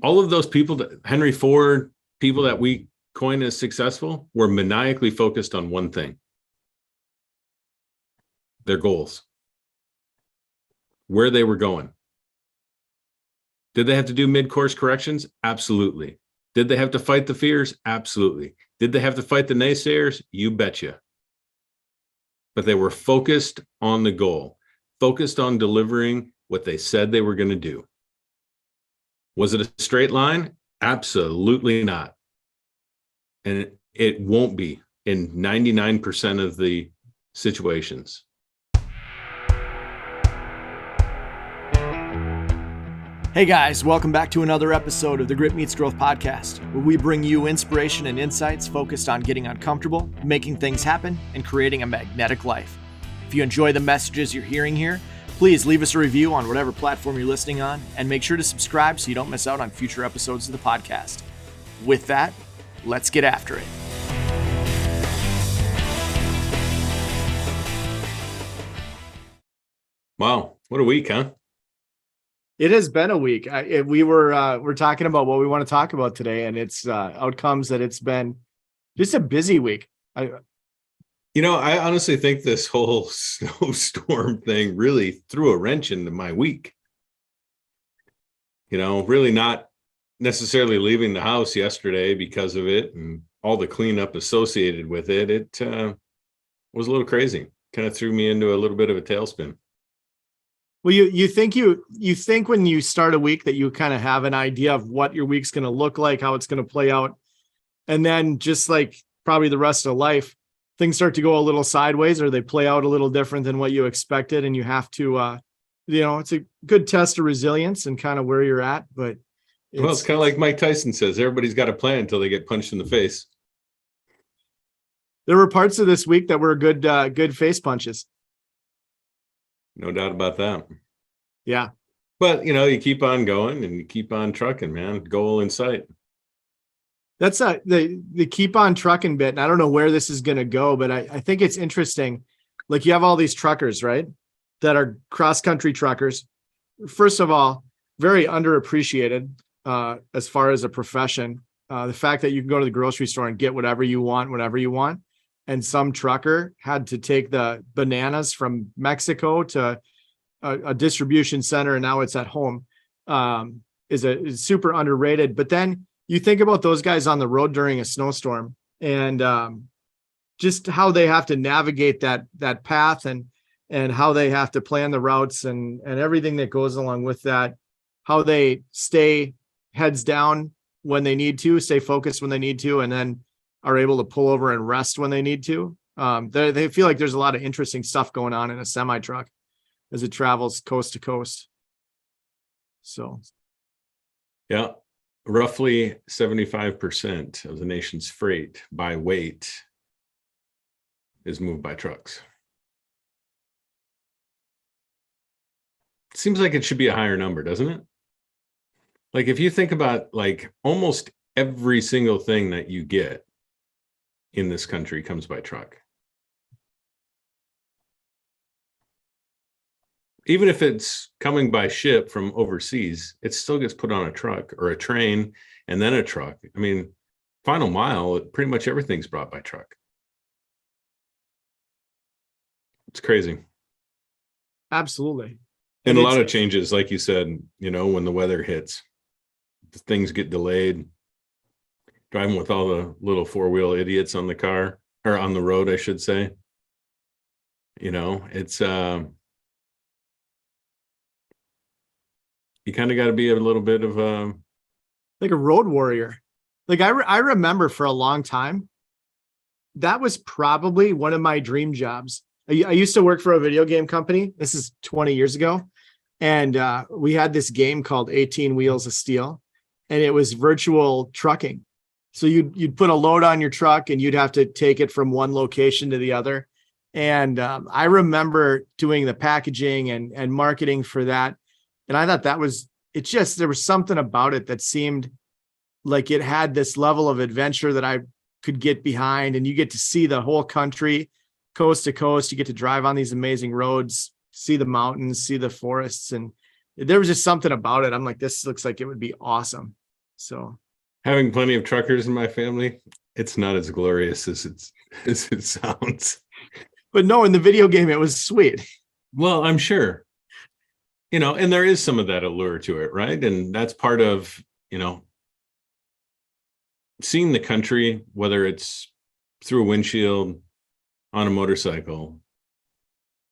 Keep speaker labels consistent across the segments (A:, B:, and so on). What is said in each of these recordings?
A: all of those people, that Henry Ford, people that we coin as successful, were maniacally focused on one thing: their goals, where they were going. Did they have to do mid-course corrections? Absolutely. Did they have to fight the fears? Absolutely. Did they have to fight the naysayers? You betcha. But they were focused on the goal, focused on delivering what they said they were going to do. Was it a straight line? Absolutely not. And it won't be in 99% of the situations.
B: Hey guys, welcome back to another episode of the Grit Meets Growth podcast, where we bring you inspiration and insights focused on getting uncomfortable, making things happen, and creating a magnetic life. If you enjoy the messages you're hearing here, please leave us a review on whatever platform you're listening on, and make sure to subscribe so you don't miss out on future episodes of the podcast. With that, let's get after it.
A: Wow, what a week, huh?
B: It has been a week. We're talking about what we want to talk about today, and it's outcomes that it's been just a busy week.
A: I honestly think this whole snowstorm thing really threw a wrench into my week. Really not necessarily leaving the house yesterday because of it and all the cleanup associated with it. It was a little crazy. Kind of threw me into a little bit of a tailspin.
B: Well, you think when you start a week that you kind of have an idea of what your week's going to look like, how it's going to play out. And then just like probably the rest of life, things start to go a little sideways, or they play out a little different than what you expected. And you have to, it's a good test of resilience and kind of where you're at. But
A: it's kind of like Mike Tyson says, everybody's got a plan until they get punched in the face.
B: There were parts of this week that were good face punches.
A: No doubt about that.
B: Yeah.
A: But, you keep on going and you keep on trucking, man. Goal in sight.
B: That's the keep on trucking bit. And I don't know where this is going to go, but I think it's interesting. Like, you have all these truckers, right, that are cross-country truckers. First of all, very underappreciated as far as a profession. The fact that you can go to the grocery store and get whatever you want, whenever you want. And some trucker had to take the bananas from Mexico to a distribution center, and now it's at home, is super underrated. But then you think about those guys on the road during a snowstorm, and just how they have to navigate that path, and how they have to plan the routes and everything that goes along with that, how they stay heads down when they need to, stay focused when they need to, and then are able to pull over and rest when they need to. They feel like there's a lot of interesting stuff going on in a semi truck as it travels coast to coast. So,
A: yeah, roughly 75% of the nation's freight by weight is moved by trucks. Seems like it should be a higher number, doesn't it? Like, if you think about, like, almost every single thing that you get in this country comes by truck. Even if it's coming by ship from overseas, it still gets put on a truck or a train and then a truck. I mean, final mile, pretty much everything's brought by truck. It's crazy.
B: Absolutely.
A: And a lot of changes, like you said, when the weather hits, things get delayed. Driving with all the little four-wheel idiots on the car, or on the road, I should say. It's you kind of got to be a little bit of
B: like a road warrior. Like I remember for a long time, that was probably one of my dream jobs. I used to work for a video game company. This is 20 years ago. And we had this game called 18 Wheels of Steel, and it was virtual trucking. So you'd put a load on your truck and you'd have to take it from one location to the other. And I remember doing the packaging and marketing for that. And I thought there was something about it that seemed like it had this level of adventure that I could get behind. And you get to see the whole country, coast to coast. You get to drive on these amazing roads, see the mountains, see the forests. And there was just something about it. I'm like, this looks like it would be awesome. So
A: Having plenty of truckers in my family, it's not as glorious as it sounds.
B: but no, in the video game, it was sweet.
A: Well, I'm sure, and there is some of that allure to it, right? And that's part of, seeing the country, whether it's through a windshield, on a motorcycle,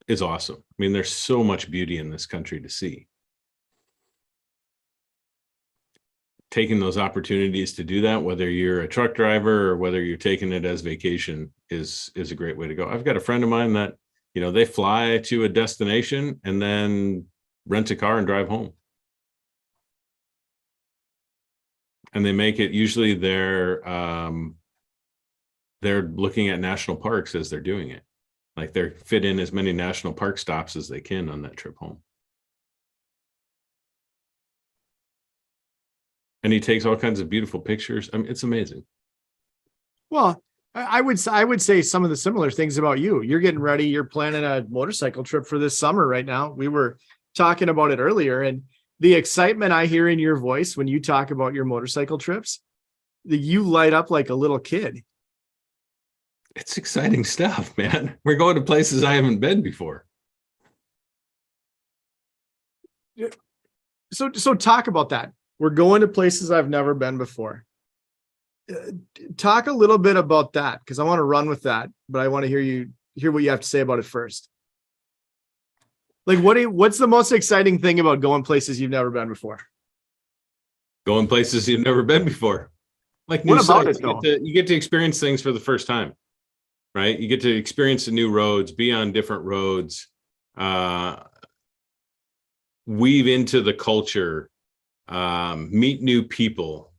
A: is awesome. I mean, there's so much beauty in this country to see. Taking those opportunities to do that, whether you're a truck driver or whether you're taking it as vacation, is a great way to go. I've got a friend of mine that, they fly to a destination and then rent a car and drive home. And they make it, usually they're looking at national parks as they're doing it. Like they're fit in as many national park stops as they can on that trip home. And he takes all kinds of beautiful pictures. I mean, it's amazing.
B: Well, I would say some of the similar things about you. You're getting ready. You're planning a motorcycle trip for this summer right now. We were talking about it earlier, and the excitement I hear in your voice when you talk about your motorcycle trips, you light up like a little kid.
A: It's exciting stuff, man. We're going to places I haven't been before.
B: So talk about that. We're going to places I've never been before. Talk a little bit about that, because I want to run with that, but I want to hear what you have to say about it first. Like, what's the most exciting thing about going places you've never been before?
A: Going places you've never been before. Like,
B: what about it though?
A: You get to experience things for the first time, right? You get to experience the new roads, be on different roads, weave into the culture, meet new people.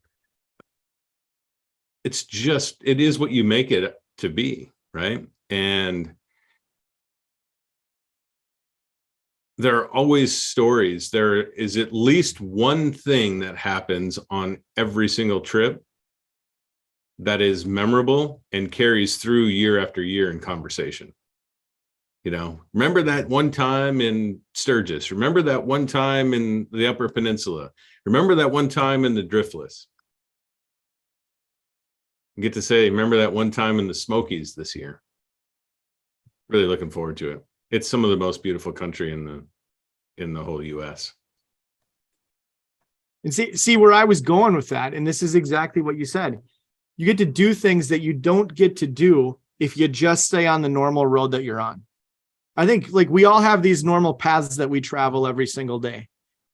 A: It is what you make it to be, right? And there are always stories. There is at least one thing that happens on every single trip that is memorable and carries through year after year in conversation. Remember that one time in Sturgis? Remember that one time in the Upper Peninsula? Remember that one time in the Driftless? You get to say, remember that one time in the Smokies this year? Really looking forward to it. It's some of the most beautiful country in the whole US.
B: And see where I was going with that. And this is exactly what you said. You get to do things that you don't get to do if you just stay on the normal road that you're on. I think like we all have these normal paths that we travel every single day,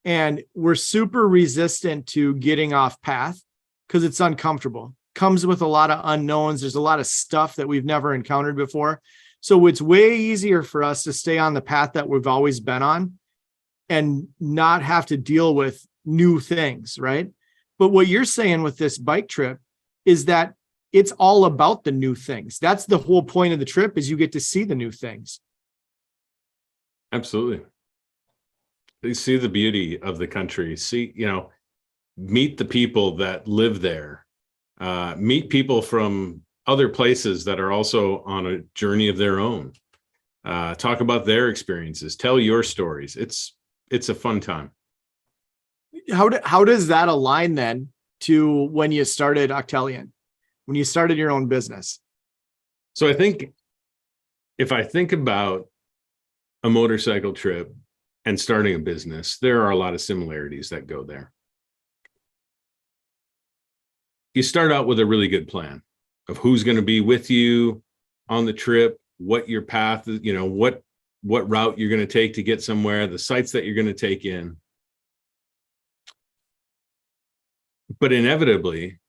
B: and we're super resistant to getting off path because it's uncomfortable. Comes with a lot of unknowns. There's a lot of stuff that we've never encountered before. So it's way easier for us to stay on the path that we've always been on and not have to deal with new things, right? But what you're saying with this bike trip is that it's all about the new things. That's the whole point of the trip, is you get to see the new things.
A: Absolutely. You see the beauty of the country. Meet the people that live there. Meet people from other places that are also on a journey of their own. Talk about their experiences. Tell your stories. It's a fun time.
B: How does that align then to when you started Octellion, when you started your own business?
A: So I think if I think about a motorcycle trip and starting a business, there are a lot of similarities that go there. You start out with a really good plan of who's going to be with you on the trip, what your path is, what route you're going to take to get somewhere, the sites that you're going to take in. But inevitably,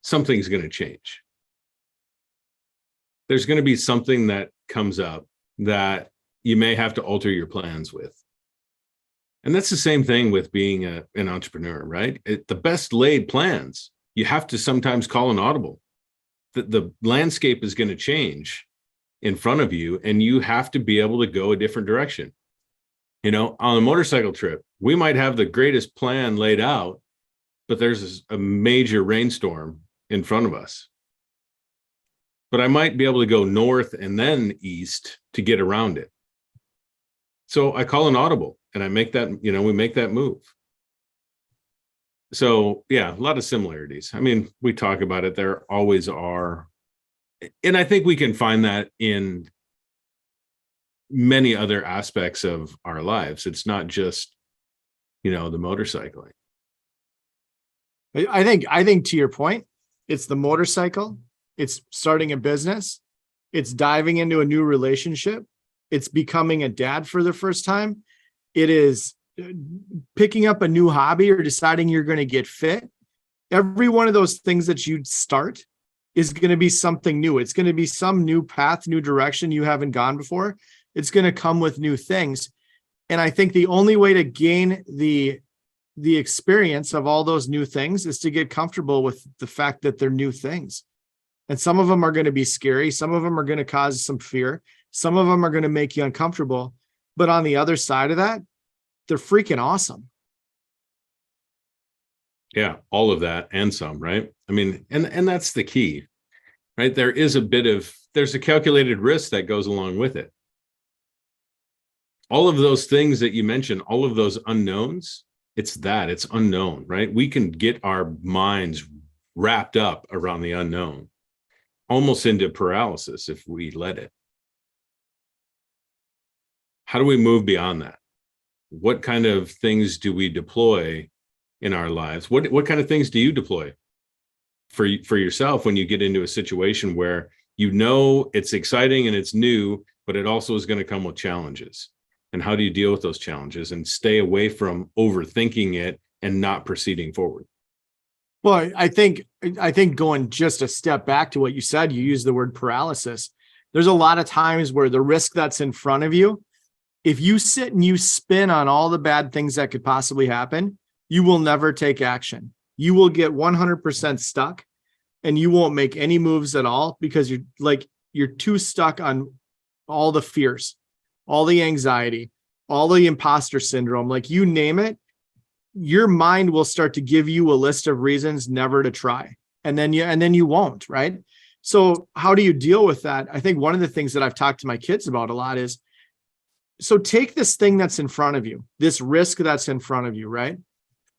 A: something's going to change. There's going to be something that comes up that you may have to alter your plans with. And that's the same thing with being an entrepreneur, right? The best laid plans, you have to sometimes call an audible. The landscape is going to change in front of you, and you have to be able to go a different direction. On a motorcycle trip, we might have the greatest plan laid out, but there's a major rainstorm in front of us. But I might be able to go north and then east to get around it. So I call an audible and I make that, we make that move. So yeah, a lot of similarities. I mean, we talk about it. There always are. And I think we can find that in many other aspects of our lives. It's not just, the motorcycling.
B: I think to your point, it's the motorcycle, it's starting a business, it's diving into a new relationship, it's becoming a dad for the first time, it is picking up a new hobby or deciding you're going to get fit. Every one of those things that you start is going to be something new. It's going to be some new path, new direction you haven't gone before. It's going to come with new things. And I think the only way to gain the experience of all those new things is to get comfortable with the fact that they're new things. And some of them are going to be scary. Some of them are going to cause some fear. Some of them are going to make you uncomfortable. But on the other side of that, they're freaking awesome.
A: Yeah, all of that and some, right? I mean, and that's the key, right? There's a calculated risk that goes along with it. All of those things that you mentioned, all of those unknowns, it's unknown, right? We can get our minds wrapped up around the unknown, almost into paralysis if we let it. How do we move beyond that? What kind of things do we deploy in our lives? What kind of things do you deploy for yourself when you get into a situation where it's exciting and it's new, but it also is going to come with challenges? And how do you deal with those challenges and stay away from overthinking it and not proceeding forward?
B: Well, I think going just a step back to what you said, you use the word paralysis. There's a lot of times where the risk that's in front of you, if you sit and you spin on all the bad things that could possibly happen, you will never take action. You will get 100% stuck and you won't make any moves at all because you're too stuck on all the fears, all the anxiety, all the imposter syndrome, like you name it. Your mind will start to give you a list of reasons never to try. And then you won't, right? So how do you deal with that? I think one of the things that I've talked to my kids about a lot is, so take this thing that's in front of you, this risk that's in front of you, right?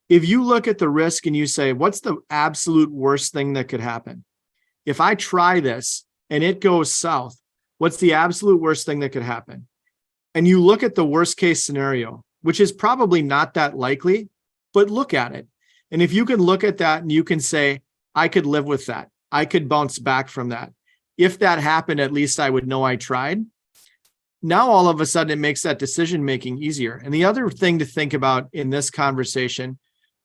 B: If you look at the risk and you say, what's the absolute worst thing that could happen? If I try this and it goes south, what's the absolute worst thing that could happen? And you look at the worst case scenario, which is probably not that likely, but look at it. And if you can look at that and you can say, I could live with that. I could bounce back from that. If that happened, at least I would know I tried. Now, all of a sudden, it makes that decision-making easier. And the other thing to think about in this conversation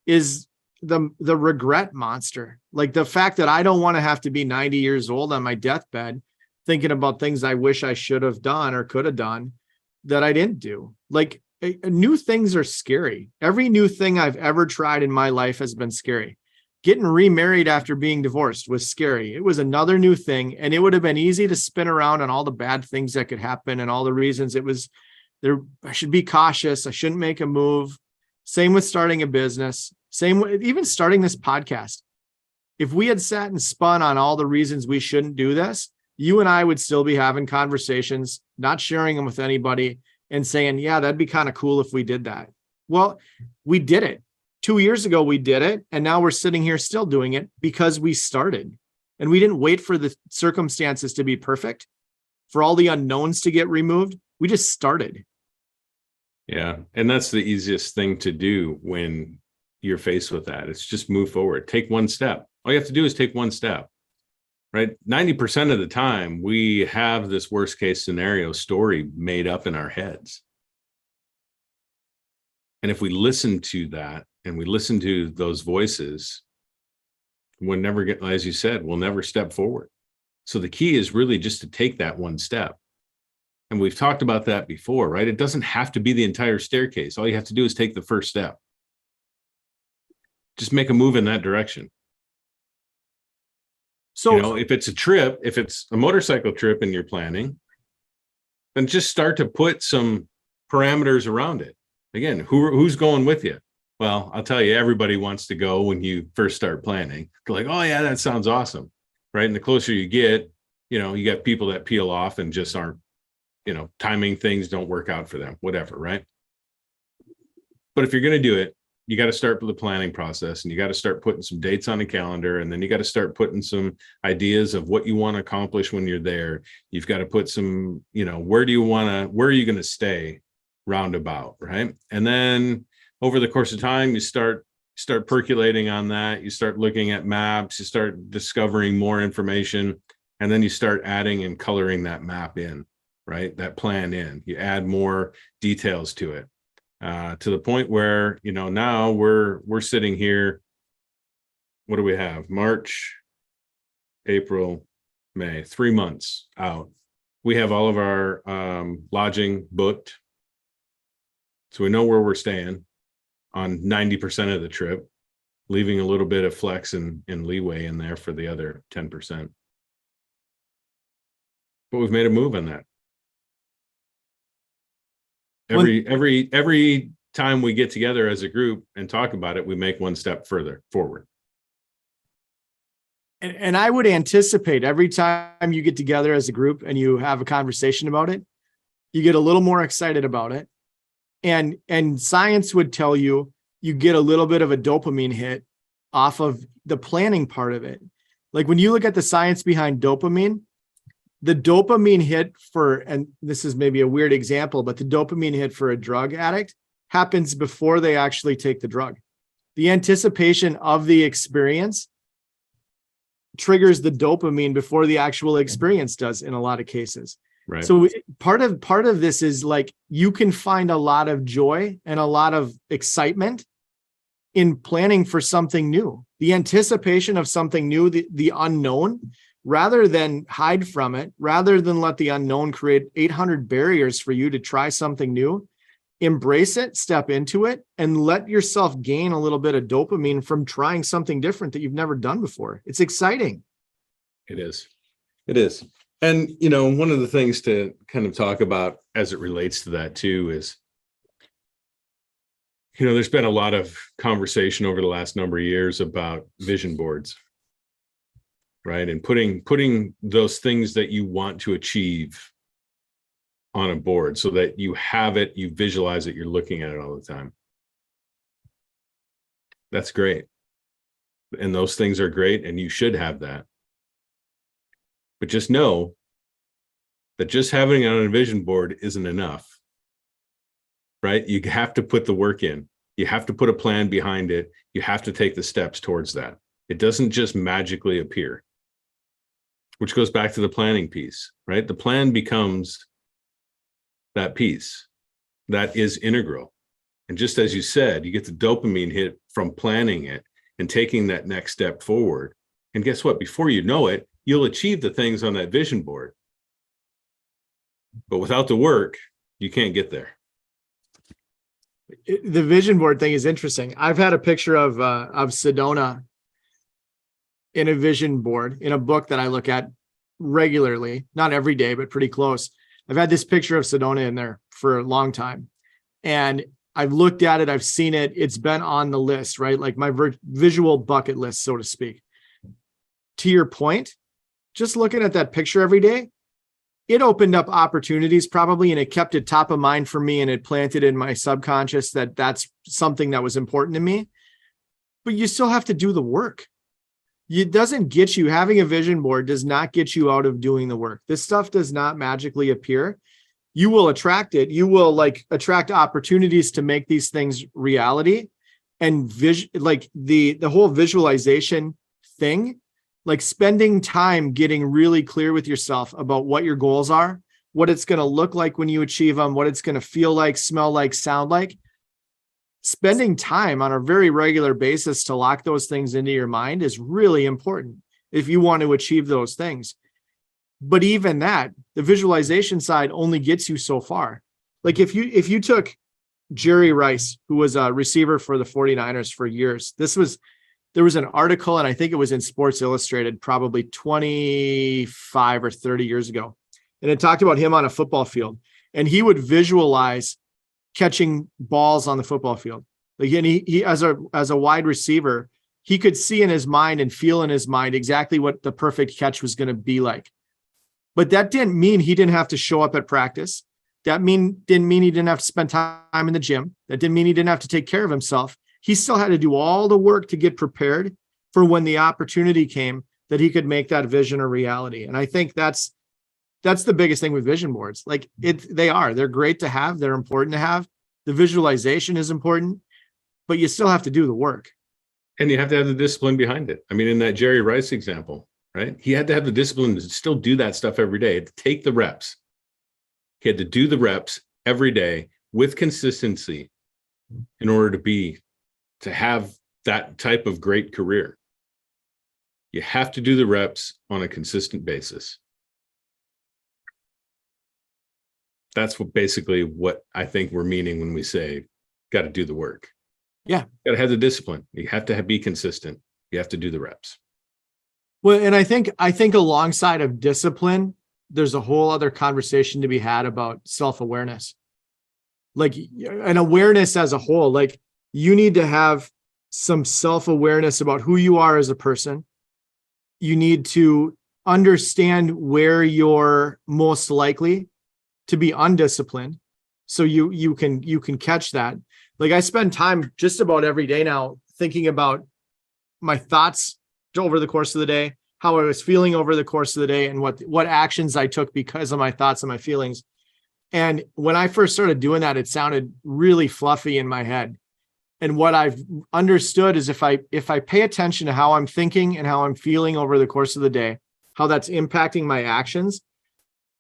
B: is the regret monster. Like the fact that I don't want to have to be 90 years old on my deathbed thinking about things I wish I should have done or could have done that I didn't do. Like new things are scary. Every new thing I've ever tried in my life has been scary. Getting remarried after being divorced was scary. It was another new thing, and it would have been easy to spin around on all the bad things that could happen and all the reasons it was there. I should be cautious. I shouldn't make a move. Same with starting a business. Same with even starting this podcast. If we had sat and spun on all the reasons we shouldn't do this, you and I would still be having conversations, not sharing them with anybody and saying, yeah, that'd be kind of cool if we did that. Well, we did it. 2 years ago, we did it. And now we're sitting here still doing it because we started. And we didn't wait for the circumstances to be perfect, for all the unknowns to get removed. We just started.
A: Yeah. And that's the easiest thing to do when you're faced with that. It's just move forward. Take one step. All you have to do is take one step, right? 90% of the time, we have this worst case scenario story made up in our heads. And if we listen to that and we listen to those voices, we'll never get, as you said, we'll never step forward. So the key is really just to take that one step. And we've talked about that before, right? It doesn't have to be the entire staircase. All you have to do is take the first step. Just make a move in that direction. So, if it's a trip, if it's a motorcycle trip and you're planning, then just start to put some parameters around it. Again, who's going with you? Well, I'll tell you, everybody wants to go when you first start planning. They're like, oh yeah, that sounds awesome, right? And the closer you get, you got people that peel off and just aren't timing things don't work out for them, whatever, right? But if you're going to do it, you got to start with the planning process, and you got to start putting some dates on the calendar, and then you got to start putting some ideas of what you want to accomplish when you're there. You've got to put some, where are you going to stay roundabout, right? And then over the course of time, you start percolating on that. You start looking at maps, you start discovering more information, and then you start adding and coloring that map in, right? That plan in. You add more details to it. To the point where, now we're sitting here. What do we have? March, April, May, 3 months out. We have all of our lodging booked. So we know where we're staying on 90% of the trip, leaving a little bit of flex and leeway in there for the other 10%. But we've made a move on that. Every time we get together as a group and talk about it, we make one step further forward.
B: And I would anticipate every time you get together as a group and you have a conversation about it, you get a little more excited about it. And science would tell you get a little bit of a dopamine hit off of the planning part of it. Like when you look at the science behind dopamine, the dopamine hit and this is maybe a weird example, but the dopamine hit for a drug addict happens before they actually take the drug. The anticipation of the experience triggers the dopamine before the actual experience does in a lot of cases.
A: Right.
B: So part of this is like, you can find a lot of joy and a lot of excitement in planning for something new, the anticipation of something new, the unknown, rather than hide from it, rather than let the unknown create 800 barriers for you to try something new. Embrace it, step into it, and let yourself gain a little bit of dopamine from trying something different that you've never done before. It's exciting.
A: It is. And, one of the things to kind of talk about as it relates to that too is, there's been a lot of conversation over the last number of years about vision boards, right? And putting those things that you want to achieve on a board so that you have it, you visualize it, you're looking at it all the time. That's great. And those things are great, and you should have that. But just know that just having it on a vision board isn't enough, right? You have to put the work in. You have to put a plan behind it. You have to take the steps towards that. It doesn't just magically appear, which goes back to the planning piece, right? The plan becomes that piece that is integral. And just as you said, you get the dopamine hit from planning it and taking that next step forward. And guess what? Before you know it, you'll achieve the things on that vision board. But without the work, you can't get there.
B: The vision board thing is interesting. I've had a picture of Sedona in a vision board in a book that I look at regularly, not every day, but pretty close. I've had this picture of Sedona in there for a long time, and I've looked at it. I've seen it. It's been on the list, right? Like my visual bucket list, so to speak. To your point, just looking at that picture every day, it opened up opportunities probably, and it kept it top of mind for me, and it planted in my subconscious that that's something that was important to me. But you still have to do the work. It doesn't get you, having a vision board does not get you out of doing the work. This stuff does not magically appear. You will attract it. You will attract opportunities to make these things reality. And the whole visualization thing, like spending time getting really clear with yourself about what your goals are, what it's going to look like when you achieve them, what it's going to feel like, smell like, sound like. Spending time on a very regular basis to lock those things into your mind is really important if you want to achieve those things. But even that, the visualization side only gets you so far. Like if you took Jerry Rice, who was a receiver for the 49ers for years, there was an article, and I think it was in Sports Illustrated probably 25 or 30 years ago. And it talked about him on a football field, and he would visualize catching balls on the football field. Like, and he as a wide receiver, he could see in his mind and feel in his mind exactly what the perfect catch was going to be like. But that didn't mean he didn't have to show up at practice. Didn't mean he didn't have to spend time in the gym. That didn't mean he didn't have to take care of himself. He still had to do all the work to get prepared for when the opportunity came that he could make that vision a reality. And I think that's the biggest thing with vision boards. Like they're great to have. They're important to have. The visualization is important, but you still have to do the work.
A: And you have to have the discipline behind it. I mean, in that Jerry Rice example, right? He had to have the discipline to still do that stuff every day, to take the reps. He had to do the reps every day with consistency in order to have that type of great career. You have to do the reps on a consistent basis. That's basically what I think we're meaning when we say, got to do the work.
B: Yeah.
A: Got to have the discipline. You have to be consistent. You have to do the reps.
B: Well, and I think alongside of discipline, there's a whole other conversation to be had about self-awareness. Like an awareness as a whole, like you need to have some self-awareness about who you are as a person. You need to understand where you're most likely to be undisciplined. So you can catch that. Like I spend time just about every day now thinking about my thoughts over the course of the day, how I was feeling over the course of the day, and what actions I took because of my thoughts and my feelings. And when I first started doing that, it sounded really fluffy in my head. And what I've understood is if I pay attention to how I'm thinking and how I'm feeling over the course of the day, how that's impacting my actions,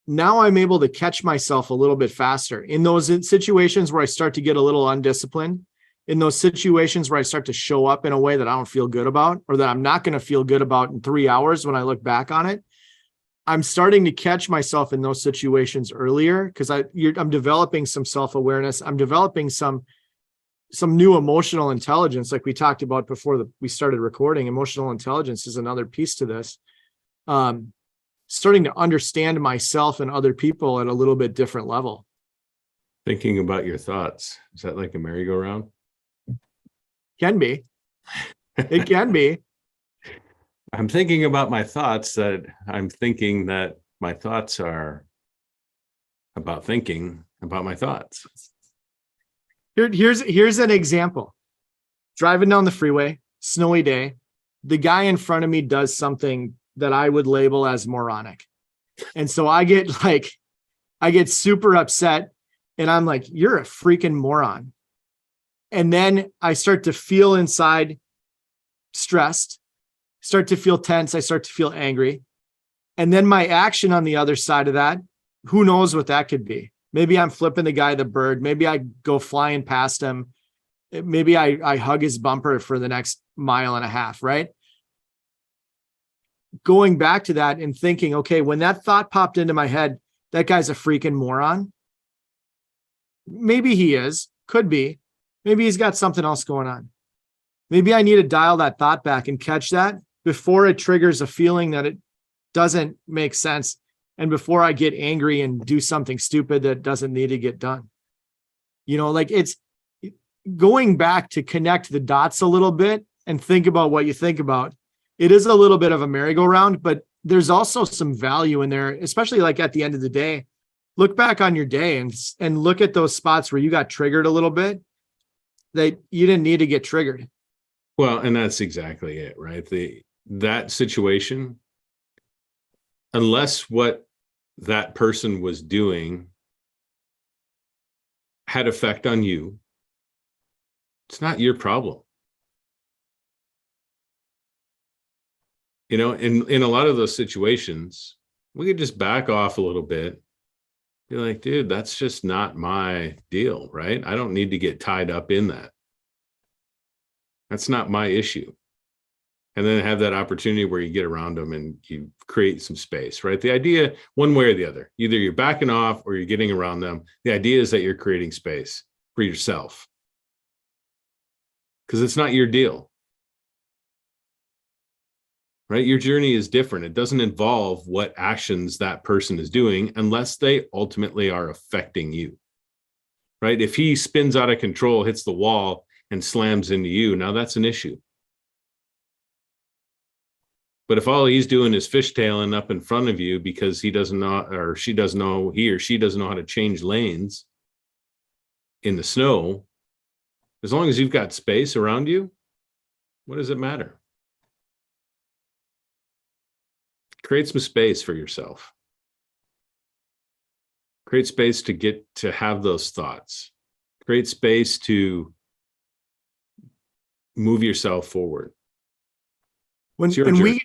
B: now I'm able to catch myself a little bit faster in those situations where I start to get a little undisciplined, in those situations where I start to show up in a way that I don't feel good about, or that I'm not going to feel good about in 3 hours when I look back on it. I'm starting to catch myself in those situations earlier because I'm developing some self-awareness. I'm developing some new emotional intelligence, like we talked about before we started recording. Emotional intelligence is another piece to this. Starting to understand myself and other people at a little bit different level.
A: Thinking about your thoughts. Is that like a merry-go-round?
B: Can be. It can be.
A: I'm thinking about my thoughts, that I'm thinking that my thoughts are about thinking about my thoughts.
B: Here's an example. Driving down the freeway, snowy day, the guy in front of me does something that I would label as moronic. And so I get super upset and I'm like, you're a freaking moron. And then I start to feel inside stressed, start to feel tense. I start to feel angry. And then my action on the other side of that, who knows what that could be? Maybe I'm flipping the guy the bird. Maybe I go flying past him. Maybe I hug his bumper for the next mile and a half, right? Going back to that and thinking, okay, when that thought popped into my head, that guy's a freaking moron. Maybe he is, could be. Maybe he's got something else going on. Maybe I need to dial that thought back and catch that before it triggers a feeling that it doesn't make sense. And before I get angry and do something stupid that doesn't need to get done. Like it's going back to connect the dots a little bit and think about what you think about. It is a little bit of a merry-go-round, but there's also some value in there, especially like at the end of the day. Look back on your day and look at those spots where you got triggered a little bit that you didn't need to get triggered.
A: Well, and that's exactly it, right? That situation, unless what that person was doing had effect on you, it's not your problem. In a lot of those situations, we could just back off a little bit. Be like, dude, that's just not my deal, right? I don't need to get tied up in that. That's not my issue. And then have that opportunity where you get around them and you create some space, right? The idea, one way or the other, either you're backing off or you're getting around them. The idea is that you're creating space for yourself because it's not your deal. Right? Your journey is different. It doesn't involve what actions that person is doing unless they ultimately are affecting you. Right? If he spins out of control, hits the wall, and slams into you, now that's an issue. But if all he's doing is fishtailing up in front of you because he doesn't know, or she doesn't know, he or she doesn't know how to change lanes in the snow, as long as you've got space around you, what does it matter? Create some space for yourself. Create space to get to have those thoughts. Create space to move yourself forward.
B: When we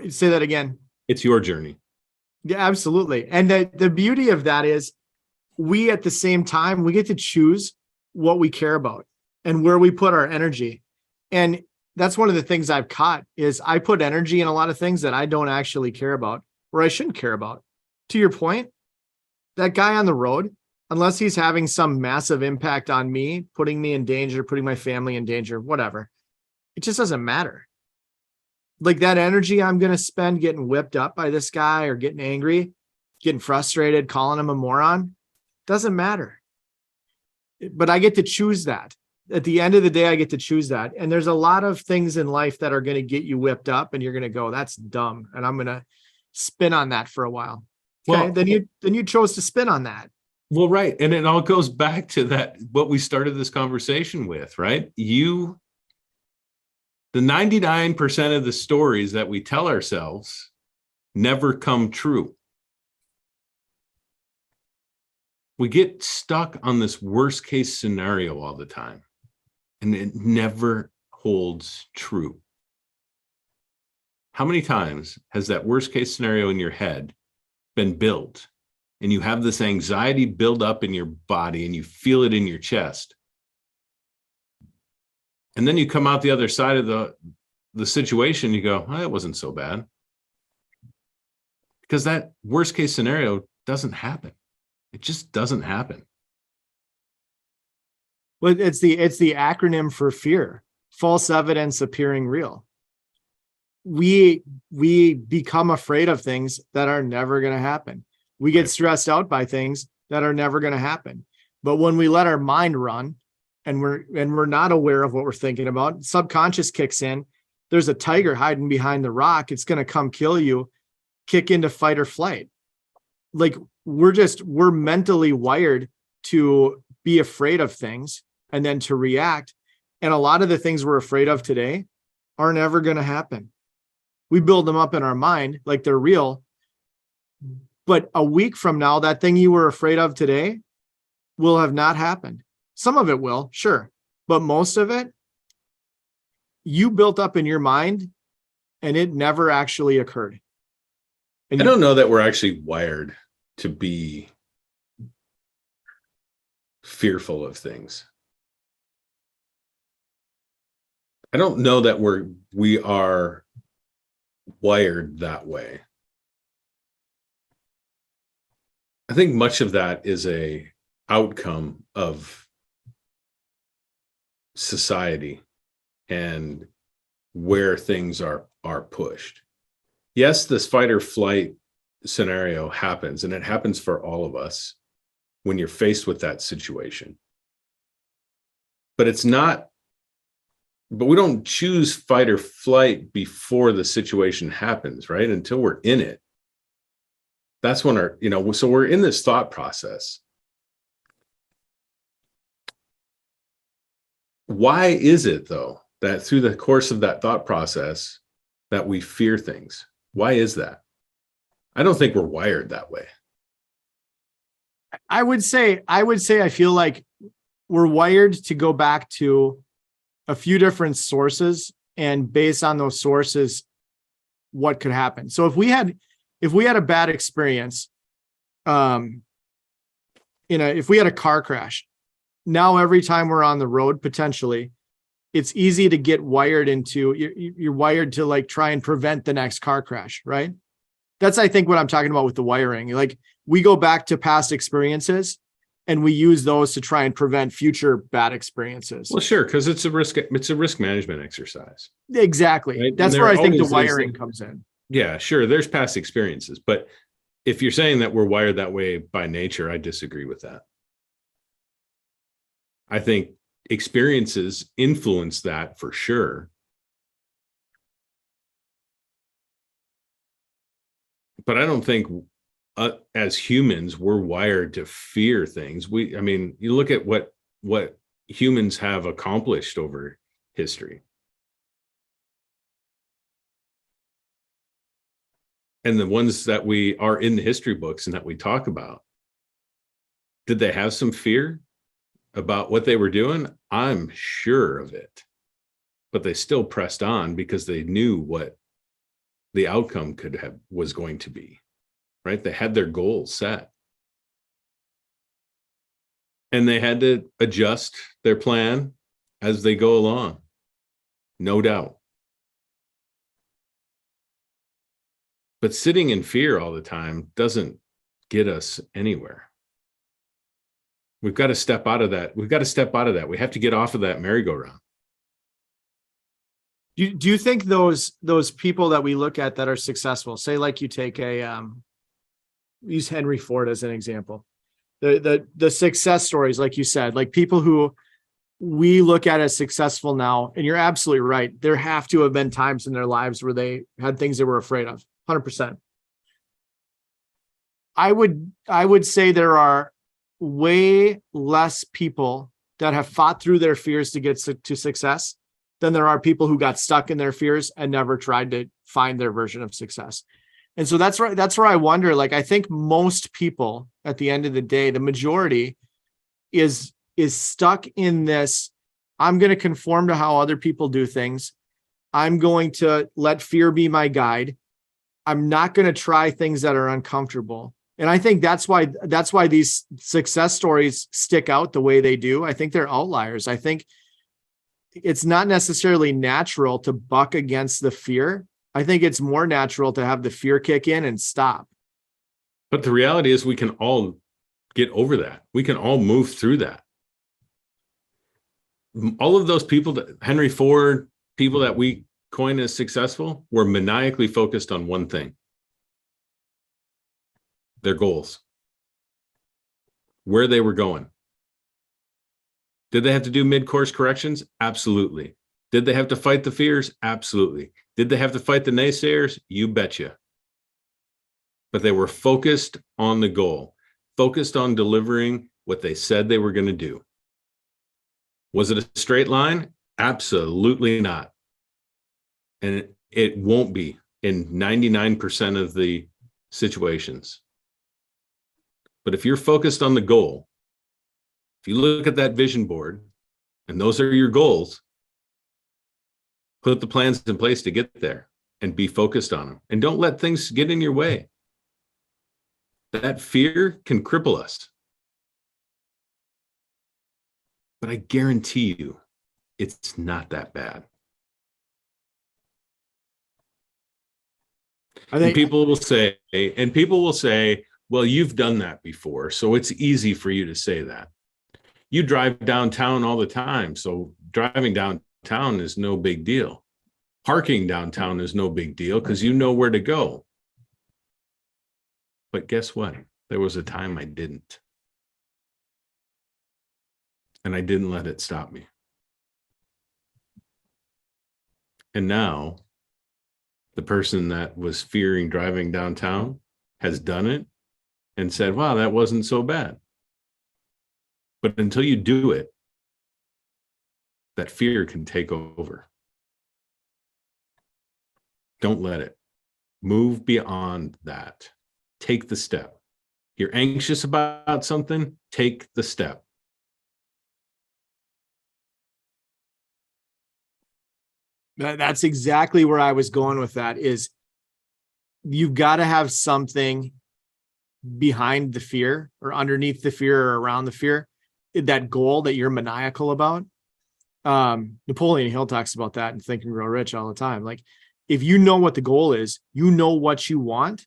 B: say that again,
A: it's your journey.
B: Yeah, absolutely. And the beauty of that is we, at the same time, we get to choose what we care about and where we put our energy. And that's one of the things I've caught is I put energy in a lot of things that I don't actually care about or I shouldn't care about. To your point, that guy on the road, unless he's having some massive impact on me, putting me in danger, putting my family in danger, whatever, it just doesn't matter. Like that energy I'm going to spend getting whipped up by this guy or getting angry, getting frustrated, calling him a moron, doesn't matter. But I get to choose that. At the end of the day, I get to choose that. And there's a lot of things in life that are going to get you whipped up and you're going to go, that's dumb. And I'm going to spin on that for a while. Okay. Well, then you chose to spin on that.
A: Well, right. And it all goes back to that, what we started this conversation with, right? The 99% of the stories that we tell ourselves never come true. We get stuck on this worst case scenario all the time, and it never holds true. How many times has that worst case scenario in your head been built, and you have this anxiety build up in your body and you feel it in your chest? And then you come out the other side of the situation, you go, oh, it wasn't so bad. Because that worst case scenario doesn't happen. It just doesn't happen.
B: Well, it's the acronym for fear, false evidence appearing real. We become afraid of things that are never going to happen. We get stressed out by things that are never going to happen. But when we let our mind run and we're not aware of what we're thinking about, subconscious kicks in. There's a tiger hiding behind the rock. It's going to come kill you, kick into fight or flight. Like we're mentally wired to be afraid of things and then to react. And a lot of the things we're afraid of today are never going to happen. We build them up in our mind like they're real. But a week from now, that thing you were afraid of today will have not happened. Some of it will, sure. But most of it, you built up in your mind and it never actually occurred. And
A: I don't know that we're actually wired to be fearful of things. I don't know that we are wired that way. I think much of that is a outcome of society and where things are pushed. Yes, this fight or flight scenario happens, and it happens for all of us when you're faced with that situation. But we don't choose fight or flight before the situation happens, right? Until we're in it. That's when so we're in this thought process. Why is it, though, that through the course of that thought process that we fear things? Why is that? I don't think we're wired that way.
B: I would say I feel like we're wired to go back to a few different sources and based on those sources, what could happen. So if we had a bad experience, if we had a car crash, now every time we're on the road, potentially, it's easy to get wired into, you're wired to like try and prevent the next car crash, right? That's, I think, what I'm talking about with the wiring. Like we go back to past experiences and we use those to try and prevent future bad experiences.
A: Well, sure, because it's a risk management exercise.
B: Exactly.
A: Right?
B: That's where I think the wiring comes in.
A: Yeah, sure. There's past experiences, but if you're saying that we're wired that way by nature, I disagree with that. I think experiences influence that for sure. But I don't think as humans, we're wired to fear things. I mean, you look at what humans have accomplished over history. And the ones that we are in the history books and that we talk about, did they have some fear about what they were doing? I'm sure of it. But they still pressed on because they knew what the outcome was going to be, right? They had their goals set. And they had to adjust their plan as they go along, no doubt. But sitting in fear all the time doesn't get us anywhere. We've got to step out of that. We've got to step out of that. We have to get off of that merry-go-round.
B: Do you think those people that we look at that are successful, say like you take use Henry Ford as an example, the success stories, like you said, like people who we look at as successful now, and you're absolutely right. There have to have been times in their lives where they had things they were afraid of. 100%. I would say there are way less people that have fought through their fears to get to success than there are people who got stuck in their fears and never tried to find their version of success. And so that's where I wonder, like, I think most people at the end of the day, the majority is stuck in this. I'm going to conform to how other people do things. I'm going to let fear be my guide. I'm not going to try things that are uncomfortable. And I think that's why these success stories stick out the way they do. I think they're outliers. I think it's not necessarily natural to buck against the fear. I think it's more natural to have the fear kick in and stop.
A: But the reality is we can all get over that. We can all move through that. All of those people, that Henry Ford, people that we coin as successful, were maniacally focused on one thing: their goals, where they were going. Did they have to do mid-course corrections? Absolutely. Did they have to fight the fears? Absolutely. Did they have to fight the naysayers? You betcha. But they were focused on the goal, focused on delivering what they said they were going to do. Was it a straight line? Absolutely not. And it won't be in 99% of the situations. But if you're focused on the goal, if you look at that vision board and those are your goals, put the plans in place to get there and be focused on them. And don't let things get in your way. That fear can cripple us. But I guarantee you, it's not that bad. And people will say, well, you've done that before, so it's easy for you to say that. You drive downtown all the time, so driving downtown is no big deal. Parking downtown is no big deal because you know where to go. But guess what? There was a time I didn't. And I didn't let it stop me. And now, the person that was fearing driving downtown has done it and said, wow, that wasn't so bad. But until you do it, that fear can take over. Don't let it. Move beyond that. Take the step. You're anxious about something, take the step.
B: That's exactly where I was going with that, is you've got to have something behind the fear or underneath the fear or around the fear, that goal that you're maniacal about. Napoleon Hill talks about that in Think and Grow Rich all the time. Like, if you know what the goal is, you know what you want,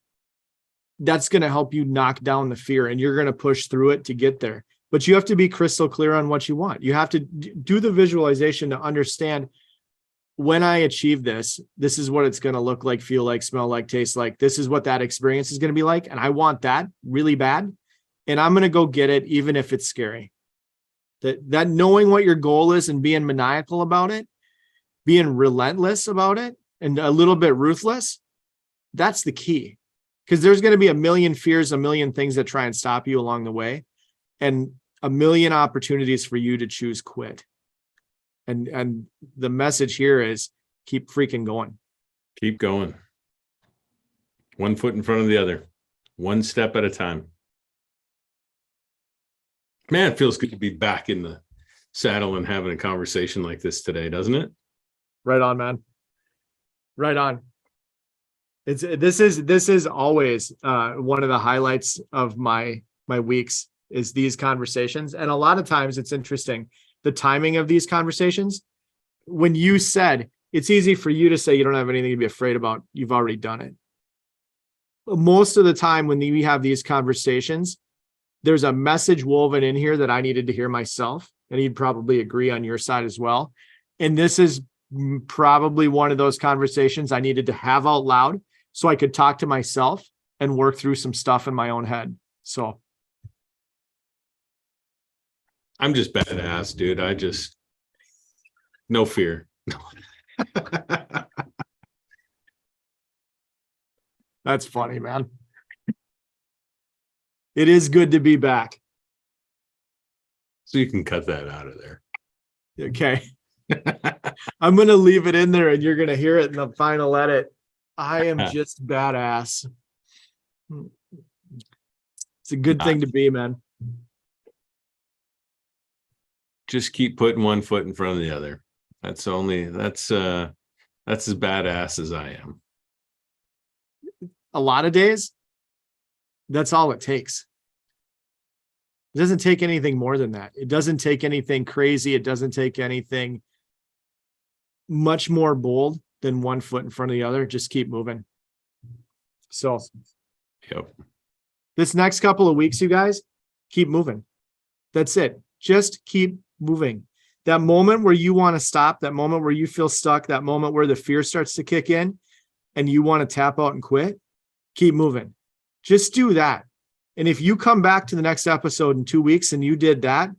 B: that's going to help you knock down the fear and you're going to push through it to get there. But you have to be crystal clear on what you want. You have to do the visualization to understand, when I achieve this, this is what it's going to look like, feel like, smell like, taste like. This is what that experience is going to be like. And I want that really bad. And I'm going to go get it, even if it's scary. That knowing what your goal is and being maniacal about it, being relentless about it, and a little bit ruthless, that's the key. because there's going to be a million fears, a million things that try and stop you along the way, and a million opportunities for you to choose quit. And the message here is keep freaking going.
A: Keep going. One foot in front of the other, one step at a time. Man, it feels good to be back in the saddle and having a conversation like this today, doesn't it?
B: Right on, man. Right on. This is always one of the highlights of my weeks is these conversations. And a lot of times it's interesting, the timing of these conversations. When you said it's easy for you to say you don't have anything to be afraid about, you've already done it. Most of the time when we have these conversations, there's a message woven in here that I needed to hear myself, and you'd probably agree on your side as well. And this is probably one of those conversations I needed to have out loud so I could talk to myself and work through some stuff in my own head. So
A: I'm just badass, dude. No fear.
B: That's funny, man. It is good to be back.
A: So you can cut that out of there.
B: Okay. I'm going to leave it in there and you're going to hear it in the final edit. I am just badass. It's a good thing to be, man.
A: Just keep putting one foot in front of the other. That's as badass as I am.
B: A lot of days, that's all it takes. It doesn't take anything more than that. It doesn't take anything crazy. It doesn't take anything much more bold than one foot in front of the other. Just keep moving. So,
A: yep.
B: This next couple of weeks, you guys, keep moving. That's it. Just keep moving. That moment where you want to stop, that moment where you feel stuck, that moment where the fear starts to kick in and you want to tap out and quit, keep moving. Just do that. And if you come back to the next episode in 2 weeks and you did that,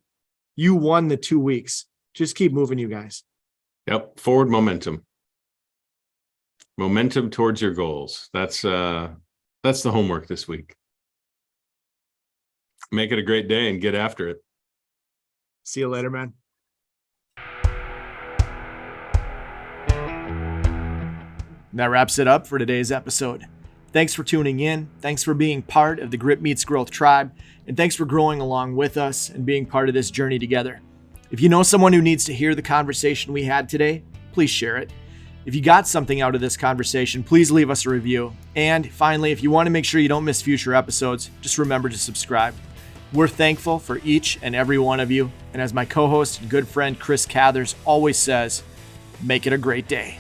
B: you won the 2 weeks. Just keep moving, you guys.
A: Yep. Forward momentum. Momentum towards your goals. That's the homework this week. Make it a great day and get after it.
B: See you later, man. That wraps it up for today's episode. Thanks for tuning in. Thanks for being part of the Grit Meets Growth tribe. And thanks for growing along with us and being part of this journey together. If you know someone who needs to hear the conversation we had today, please share it. If you got something out of this conversation, please leave us a review. And finally, if you want to make sure you don't miss future episodes, just remember to subscribe. We're thankful for each and every one of you. And as my co-host and good friend Chris Cathers always says, make it a great day.